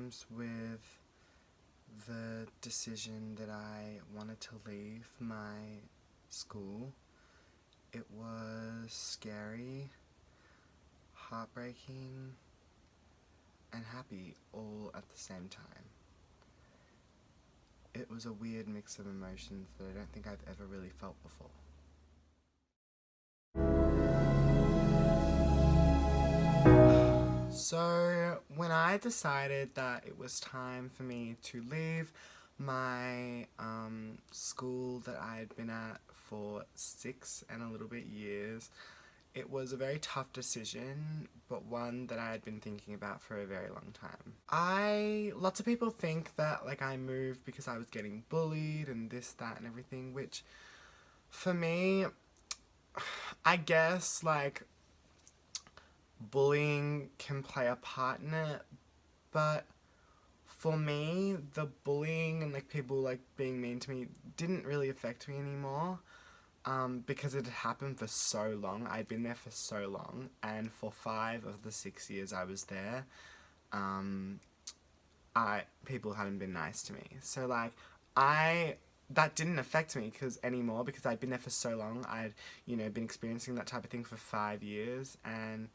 times with the decision that I wanted to leave my school. It was scary, heartbreaking, and happy all at the same time. It was a weird mix of emotions that I don't think I've ever really felt before. So, when I decided that it was time for me to leave my school that I had been at for 6 and a little bit years, it was a very tough decision, but one that I had been thinking about for a very long time. Lots of people think that, like, I moved because I was getting bullied and this, that, and everything, which, for me, I guess, like, bullying can play a part in it, but for me, the bullying and, like, people, like, being mean to me didn't really affect me anymore. Because it had happened for so long. I'd been there for so long, and for 5 of the 6 years I was there, people hadn't been nice to me. So, like, that didn't affect me anymore because I'd been there for so long. I'd, been experiencing that type of thing for 5 years, and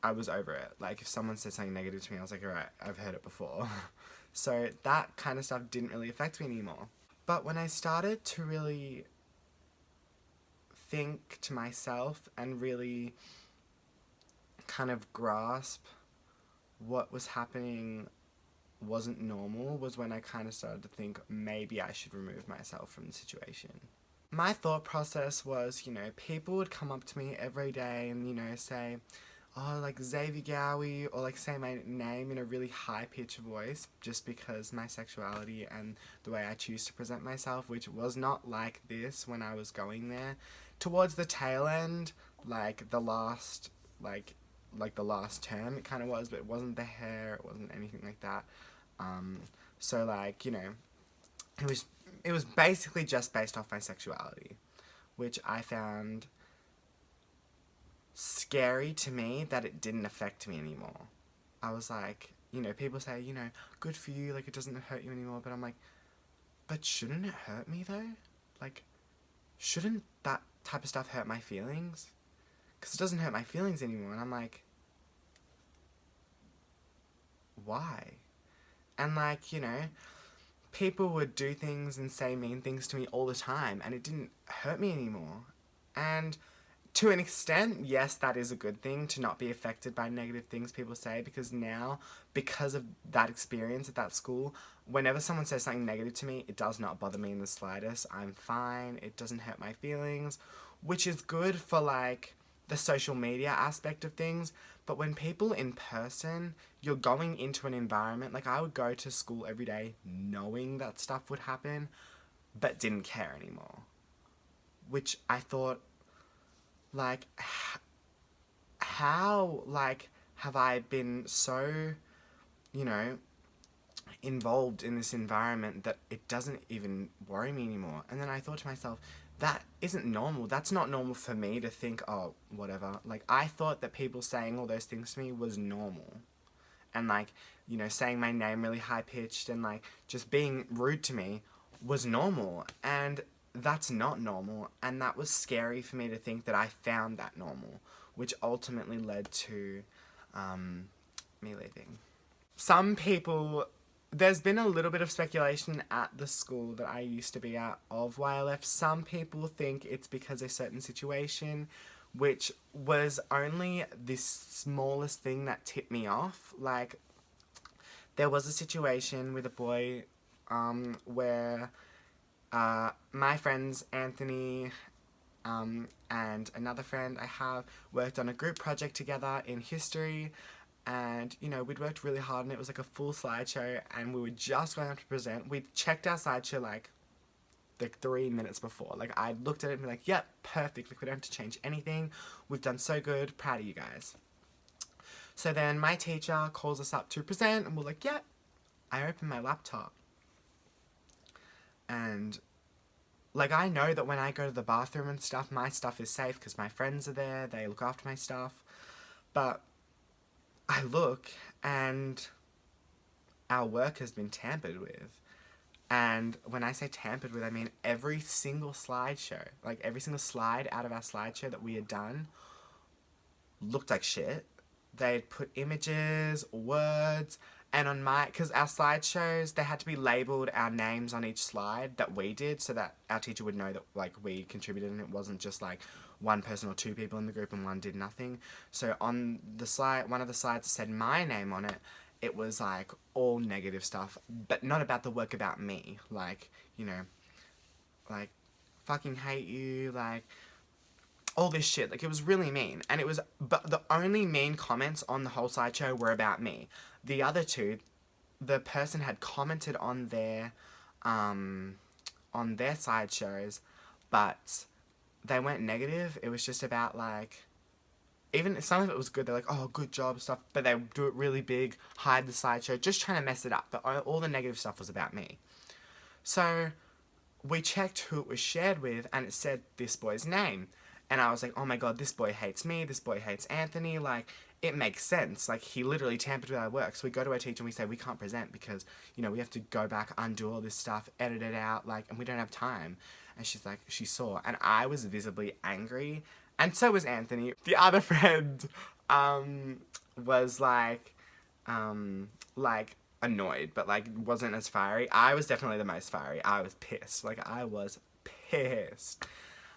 I was over it. Like, if someone said something negative to me, I was like, alright, I've heard it before. So that kind of stuff didn't really affect me anymore. But when I started to really think to myself and really kind of grasp what was happening wasn't normal was when I kind of started to think maybe I should remove myself from the situation. My thought process was, people would come up to me every day and, say, oh, like, Xavier Gowie, or, like, say my name in a really high-pitched voice just because my sexuality and the way I choose to present myself, which was not like this when I was going there. Towards the tail end, like, the last term, it kind of was, but it wasn't the hair, it wasn't anything like that. So, like, it was basically just based off my sexuality, which I found scary to me that it didn't affect me anymore. I was like, people say, good for you, like, it doesn't hurt you anymore, but I'm like, but shouldn't it hurt me though? Like, shouldn't that type of stuff hurt my feelings? Because it doesn't hurt my feelings anymore, and I'm like, why? And, like, people would do things and say mean things to me all the time, and it didn't hurt me anymore. And to an extent, yes, that is a good thing, to not be affected by negative things people say, because now, because of that experience at that school, whenever someone says something negative to me, it does not bother me in the slightest. I'm fine. It doesn't hurt my feelings, which is good for, like, the social media aspect of things. But when people in person, you're going into an environment, like, I would go to school every day knowing that stuff would happen, but didn't care anymore. Which I thought, like, how, like, have I been so, involved in this environment that it doesn't even worry me anymore? And then I thought to myself, that isn't normal. That's not normal for me to think, oh, whatever. Like, I thought that people saying all those things to me was normal. And, like, saying my name really high-pitched and, like, just being rude to me was normal. And that's not normal. And that was scary for me to think that I found that normal, which ultimately led to me leaving. Some people... There's been a little bit of speculation at the school that I used to be at of why I left. Some people think it's because of a certain situation, which was only the smallest thing that tipped me off. Like, there was a situation with a boy where my friends Anthony and another friend I have worked on a group project together in history. And, we'd worked really hard and it was like a full slideshow and we were just going up to present. We'd checked our slideshow like 3 minutes before. Like, I looked at it and be like, yep, perfect. Like, we don't have to change anything. We've done so good. Proud of you guys. So then my teacher calls us up to present and we're like, yep. I open my laptop. And, like, I know that when I go to the bathroom and stuff, my stuff is safe because my friends are there. They look after my stuff. But I look, and our work has been tampered with. And when I say tampered with, I mean every single slideshow, like every single slide out of our slideshow that we had done looked like shit. They'd put images, words, and on my, because our slideshows, they had to be labelled our names on each slide that we did so that our teacher would know that, like, we contributed and it wasn't just, like, one person or two people in the group and one did nothing. So on the slide, one of the slides said my name on it, it was, like, all negative stuff, but not about the work, about me. Like, you know, like, fucking hate you, like, all this shit. Like, it was really mean. And it was, but the only mean comments on the whole slideshow were about me. The other two, the person had commented on their slideshows, but they weren't negative. It was just about, like, even some of it was good. They're like, oh, good job, stuff. But they do it really big, hide the slideshow, just trying to mess it up. But all the negative stuff was about me. So we checked who it was shared with, and it said this boy's name. And I was like, oh my god, this boy hates me, this boy hates Anthony, like, it makes sense. Like, he literally tampered with our work. So we go to our teacher and we say, we can't present because, you know, we have to go back, undo all this stuff, edit it out, like, and we don't have time. And she's like, she saw. And I was visibly angry. And so was Anthony. The other friend, was like, annoyed, but, like, wasn't as fiery. I was definitely the most fiery. I was pissed. Like, I was pissed.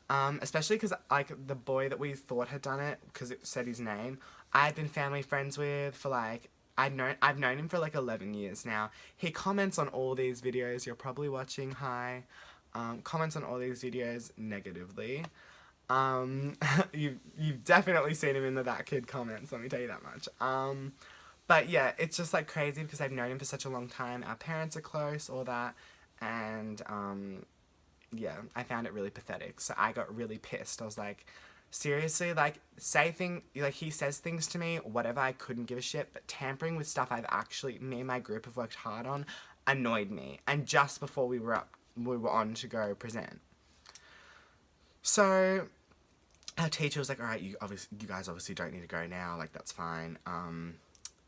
Especially because, like, the boy that we thought had done it, because it said his name, I'd been family friends with for, like, I've known him for, like, 11 years now. He comments on all these videos. You're probably watching, hi. Comments on all these videos negatively. You've definitely seen him in the That Kid comments, let me tell you that much. But yeah, it's just, like, crazy because I've known him for such a long time. Our parents are close, all that, and, yeah, I found it really pathetic. So I got really pissed. I was like, seriously? Like, he says things to me, whatever, I couldn't give a shit, but tampering with stuff me and my group have worked hard on, annoyed me. And just before we were on to go present. So our teacher was like, alright, you guys obviously don't need to go now, like, that's fine.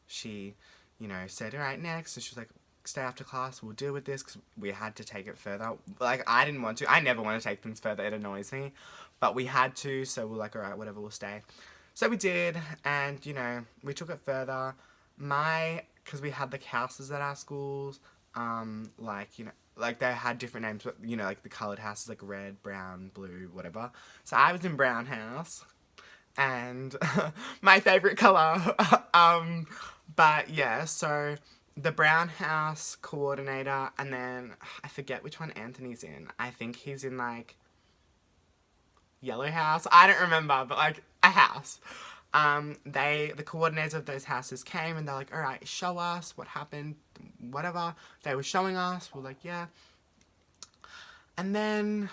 She, you know, said, alright, next, and she was like, stay after class, we'll deal with this, because we had to take it further. Like, I didn't want to. I never want to take things further. It annoys me. But we had to, so we're like, alright, whatever, we'll stay. So we did, and, you know, we took it further. Because we had, like, houses at our schools, like, you know, like, they had different names, but, you know, like, the coloured houses, like, red, brown, blue, whatever. So I was in brown house, and my favourite colour. But, yeah, so the brown house coordinator, and then I forget which one Anthony's in. I think he's in, like, yellow house. I don't remember, but, like, a house. The coordinators of those houses came and they're like, alright, show us what happened, whatever. They were showing us. We're like, yeah. And then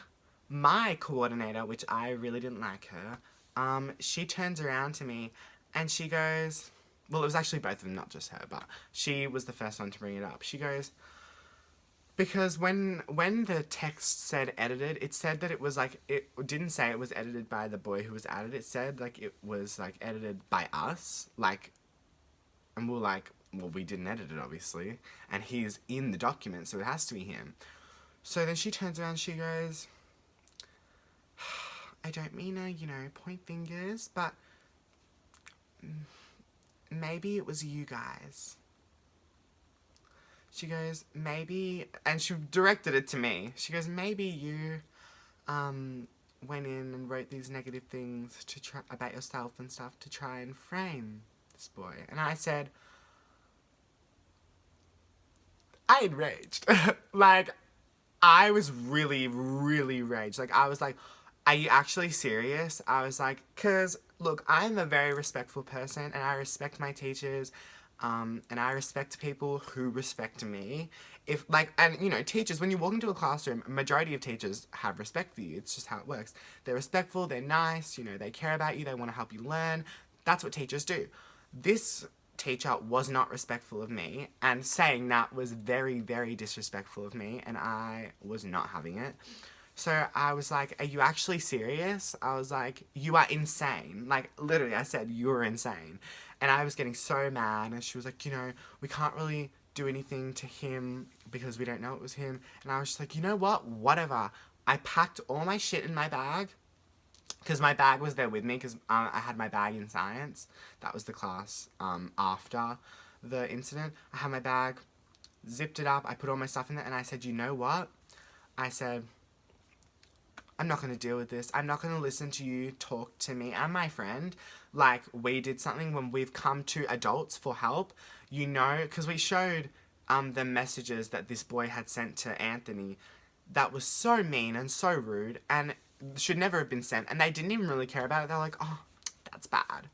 my coordinator, which I really didn't like her, she turns around to me and she goes, well, it was actually both of them, not just her, but she was the first one to bring it up. She goes, because when the text said edited, it said that it was, like, it didn't say it was edited by the boy who was added. It said, like, it was, like, edited by us, like, and we're like, well, we didn't edit it, obviously, and he's in the document, so it has to be him. So then she turns around and she goes, I don't mean to, you know, point fingers, but maybe it was you guys. She goes, maybe, and she directed it to me. She goes, maybe you went in and wrote these negative things to try about yourself and stuff to try and frame this boy. And I said, I had raged. Like, I was really, really raged. Like, I was like, are you actually serious? I was like, because, look, I'm a very respectful person, and I respect my teachers, and I respect people who respect me. If, like, and, you know, teachers, when you walk into a classroom, a majority of teachers have respect for you. It's just how it works. They're respectful, they're nice, you know, they care about you, they want to help you learn. That's what teachers do. This teacher was not respectful of me, and saying that was very, very disrespectful of me, and I was not having it. So I was like, are you actually serious? I was like, you are insane. Like, literally, I said, you're insane. And I was getting so mad, and she was like, you know, we can't really do anything to him because we don't know it was him. And I was just like, you know what? Whatever. I packed all my shit in my bag because my bag was there with me because I had my bag in science. That was the class after the incident. I had my bag, zipped it up, I put all my stuff in there, and I said, you know what? I said, I'm not going to deal with this. I'm not going to listen to you talk to me and my friend like we did something when we've come to adults for help. You know, because we showed the messages that this boy had sent to Anthony that was so mean and so rude and should never have been sent. And they didn't even really care about it. They're like, oh, that's bad.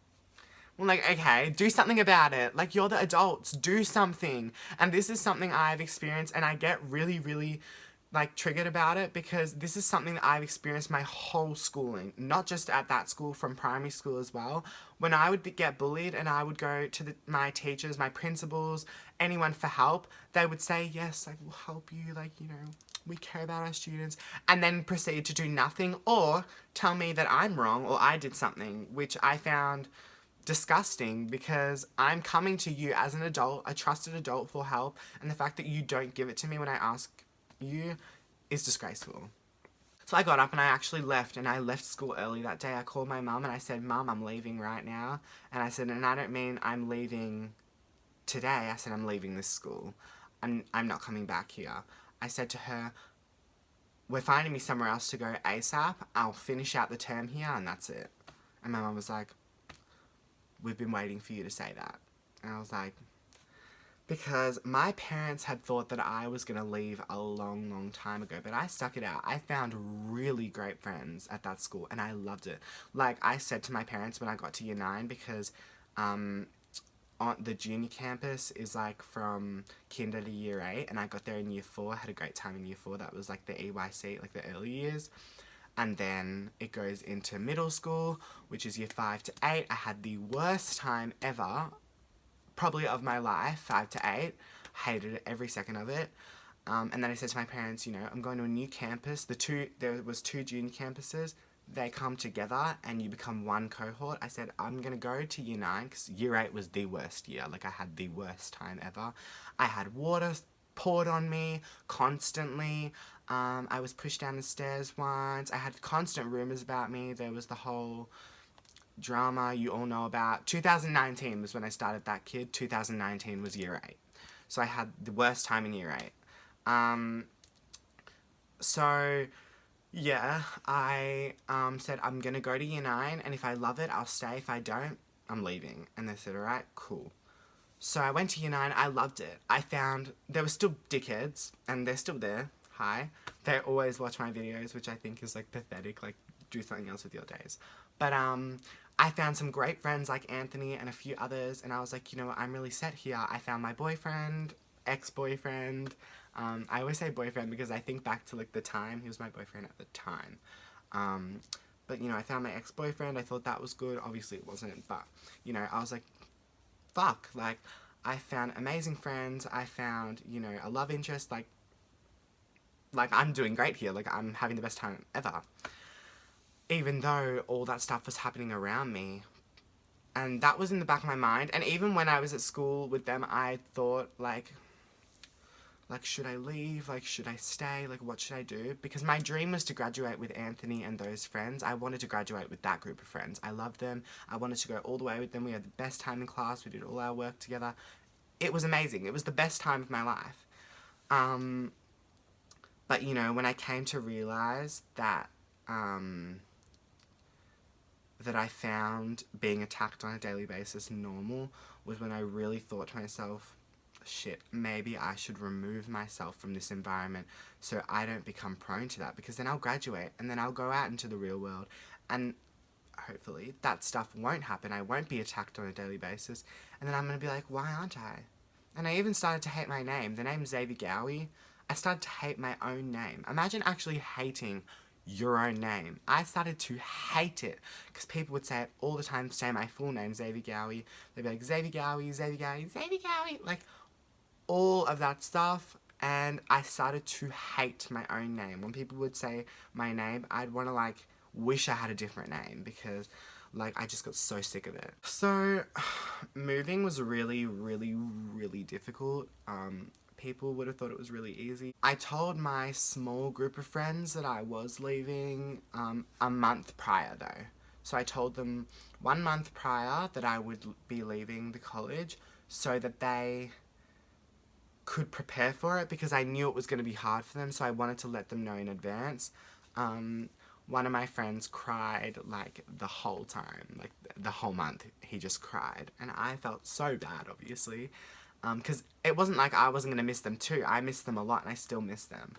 I'm like, okay, do something about it. Like, you're the adults. Do something. And this is something I've experienced, and I get really, really, like, triggered about it because this is something that I've experienced my whole schooling. Not just at that school, from primary school as well. When I would get bullied and I would go to my teachers, my principals, anyone for help, they would say, yes, like, we'll help you, like, you know, we care about our students, and then proceed to do nothing or tell me that I'm wrong or I did something, which I found disgusting because I'm coming to you as an adult, a trusted adult, for help, and the fact that you don't give it to me when I ask you is disgraceful. So I got up and I actually left, and I left school early that day. I called my mum and I said, Mum, I'm leaving right now. And I said, and I don't mean I'm leaving today. I said, I'm leaving this school. I'm not coming back here. I said to her, we're finding me somewhere else to go ASAP. I'll finish out the term here and that's it. And my mum was like, we've been waiting for you to say that. And I was like, because my parents had thought that I was going to leave a long, long time ago, but I stuck it out. I found really great friends at that school, and I loved it. Like, I said to my parents when I got to year 9, because on the junior campus is, like, from kinder to year 8, and I got there in year 4. I had a great time in year 4. That was, like, the EYC, like, the early years. And then it goes into middle school, which is year 5 to 8. I had the worst time ever, probably of my life, 5 to 8. Hated it, every second of it. And then I said to my parents, you know, I'm going to a new campus. There was 2 junior campuses. They come together and you become one cohort. I said, I'm going to go to year 9 because year 8 was the worst year. Like, I had the worst time ever. I had water poured on me constantly. I was pushed down the stairs once. I had constant rumors about me. There was the whole drama you all know about. 2019 was when I started that kid. 2019 was year 8. So I had the worst time in year 8. So, yeah, I said, I'm going to go to year 9, and if I love it, I'll stay. If I don't, I'm leaving. And they said, alright, cool. So I went to year 9, I loved it. I found there were still dickheads, and they're still there. Hi. They always watch my videos, which I think is, like, pathetic. Like, do something else with your days. But, I found some great friends like Anthony and a few others, and I was like, you know what, I'm really set here. I found my boyfriend, ex-boyfriend. I always say boyfriend because I think back to, like, the time. He was my boyfriend at the time. But, you know, I found my ex-boyfriend. I thought that was good. Obviously it wasn't, but, you know, I was like, fuck. Like, I found amazing friends. I found, you know, a love interest. Like, I'm doing great here. Like, I'm having the best time ever. Even though all that stuff was happening around me. And that was in the back of my mind. And even when I was at school with them, I thought, like, should I leave? Like, should I stay? Like, what should I do? Because my dream was to graduate with Anthony and those friends. I wanted to graduate with that group of friends. I loved them. I wanted to go all the way with them. We had the best time in class. We did all our work together. It was amazing. It was the best time of my life. But, you know, when I came to realise that, that I found being attacked on a daily basis normal was when I really thought to myself, shit, maybe I should remove myself from this environment so I don't become prone to that, because then I'll graduate and then I'll go out into the real world and hopefully that stuff won't happen. I won't be attacked on a daily basis, and then I'm going to be like, why aren't I? And I even started to hate my name. The name's Xavier Gowie. I started to hate my own name. Imagine actually hating your own name. I started to hate it because people would say it all the time, say my full name, Xavier Gowie. They'd be like, Xavier Gowie, Xavier Gowie, Xavier Gowie, like all of that stuff. And I started to hate my own name. When people would say my name, I'd want to, like, wish I had a different name, because Like, I just got so sick of it. So, moving was really, really, really difficult. People would have thought it was really easy. I told my small group of friends that I was leaving a month prior, though. So I told them 1 month prior that I would be leaving the college so that they could prepare for it, because I knew it was going to be hard for them, so I wanted to let them know in advance. One of my friends cried like the whole time, like the whole month. He just cried, and I felt so bad, obviously, because it wasn't like I wasn't going to miss them too. I missed them a lot, and I still miss them,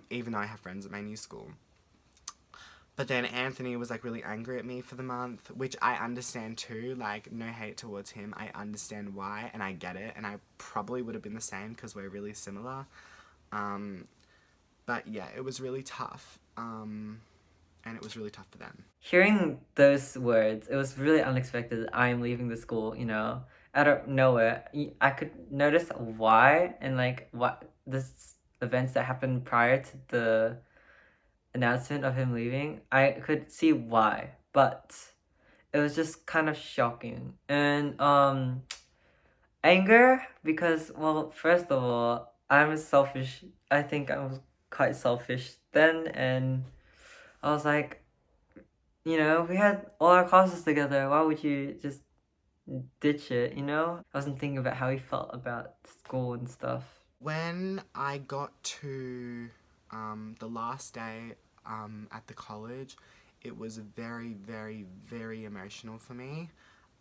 even though I have friends at my new school. But then Anthony was like really angry at me for the month, which I understand too. Like, no hate towards him. I understand why, and I get it. And I probably would have been the same because we're really similar. But yeah, it was really tough. And it was really tough for them. Hearing those words, it was really unexpected. I'm leaving the school, out of nowhere. I could notice why, and like what this events that happened prior to the announcement of him leaving. I could see why, but it was just kind of shocking. And anger, because, well, first of all, I'm selfish. I think I was quite selfish then, and I was like, we had all our classes together. Why would you just ditch it, I wasn't thinking about how he felt about school and stuff. When I got to the last day at the college, it was very, very, very emotional for me.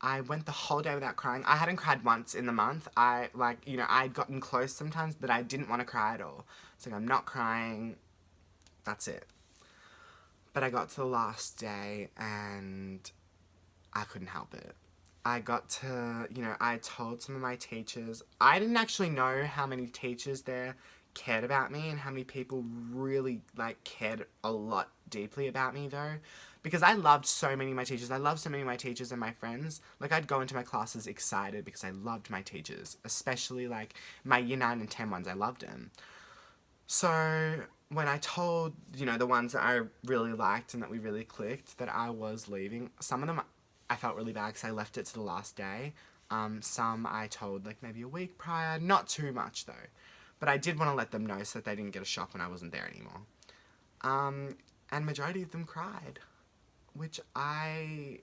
I went the whole day without crying. I hadn't cried once in the month. I'd gotten close sometimes, but I didn't want to cry at all. It's like, I'm not crying. That's it. But I got to the last day and I couldn't help it. I got to, I told some of my teachers. I didn't actually know how many teachers there cared about me and how many people really, cared a lot deeply about me, though. Because I loved so many of my teachers. I loved so many of my teachers and my friends. Like, I'd go into my classes excited because I loved my teachers. Especially, my year 9 and 10 ones. I loved them. So when I told, the ones that I really liked and that we really clicked, that I was leaving, some of them I felt really bad because I left it to the last day. Some I told maybe a week prior, not too much though. But I did want to let them know so that they didn't get a shock when I wasn't there anymore. And majority of them cried, which I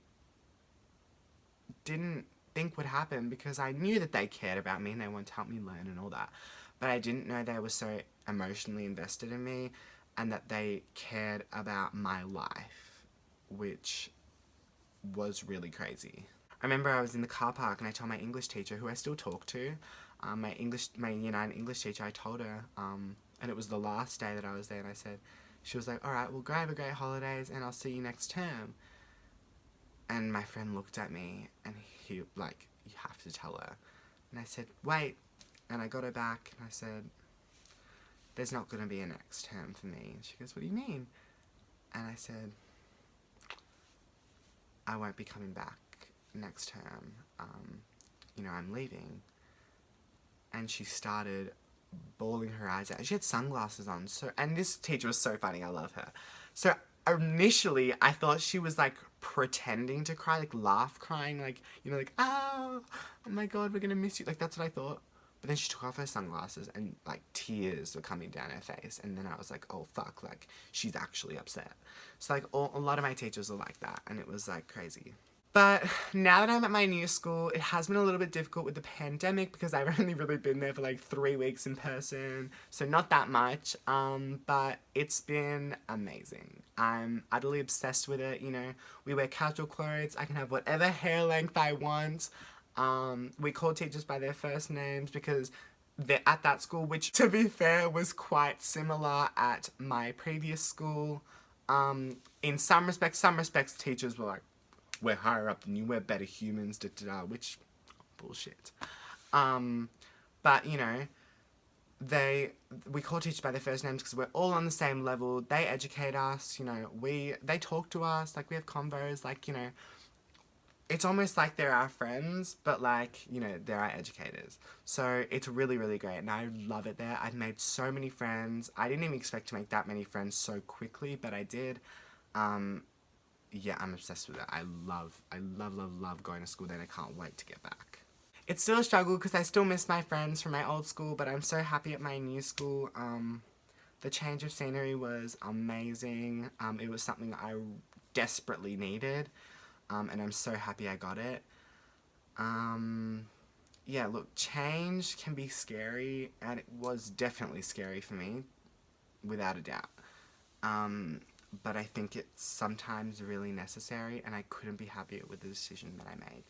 didn't think would happen because I knew that they cared about me and they wanted to help me learn and all that. But I didn't know they were so emotionally invested in me and that they cared about my life, which was really crazy. I remember I was in the car park and I told my English teacher, who I still talk to, my year 9 English teacher, I told her, and it was the last day that I was there, and I said, she was like, alright, well, have a great holidays and I'll see you next term. And my friend looked at me and he, like, you have to tell her. And I said, wait. And I got her back and I said, there's not going to be a next term for me. And she goes, what do you mean? And I said, I won't be coming back next term. I'm leaving. And she started bawling her eyes out. She had sunglasses on. And this teacher was so funny. I love her. So initially, I thought she was pretending to cry, laugh crying, oh my god, we're gonna miss you. That's what I thought. But then she took off her sunglasses and tears were coming down her face. And then I was like, oh fuck, she's actually upset. So a lot of my teachers were like that, and it was crazy. But now that I'm at my new school, it has been a little bit difficult with the pandemic because I've only really been there for 3 weeks in person, so not that much, but it's been amazing. I'm utterly obsessed with it, we wear casual clothes, I can have whatever hair length I want, we call teachers by their first names because they're at that school, which to be fair was quite similar at my previous school. In some respects teachers were we're higher up than you, we're better humans, which, bullshit. But, we call teachers by their first names because we're all on the same level, they educate us, they talk to us, we have convos, it's almost like they're our friends, but they're our educators. So it's really, really great, and I love it there. I've made so many friends. I didn't even expect to make that many friends so quickly, but I did. yeah, I'm obsessed with it. I love going to school. Then I can't wait to get back. It's still a struggle because I still miss my friends from my old school, but I'm so happy at my new school. The change of scenery was amazing. It was something I desperately needed, and I'm so happy I got it. Um, yeah, look, change can be scary, and it was definitely scary for me, without a doubt. Um, but I think it's sometimes really necessary, and I couldn't be happier with the decision that I made.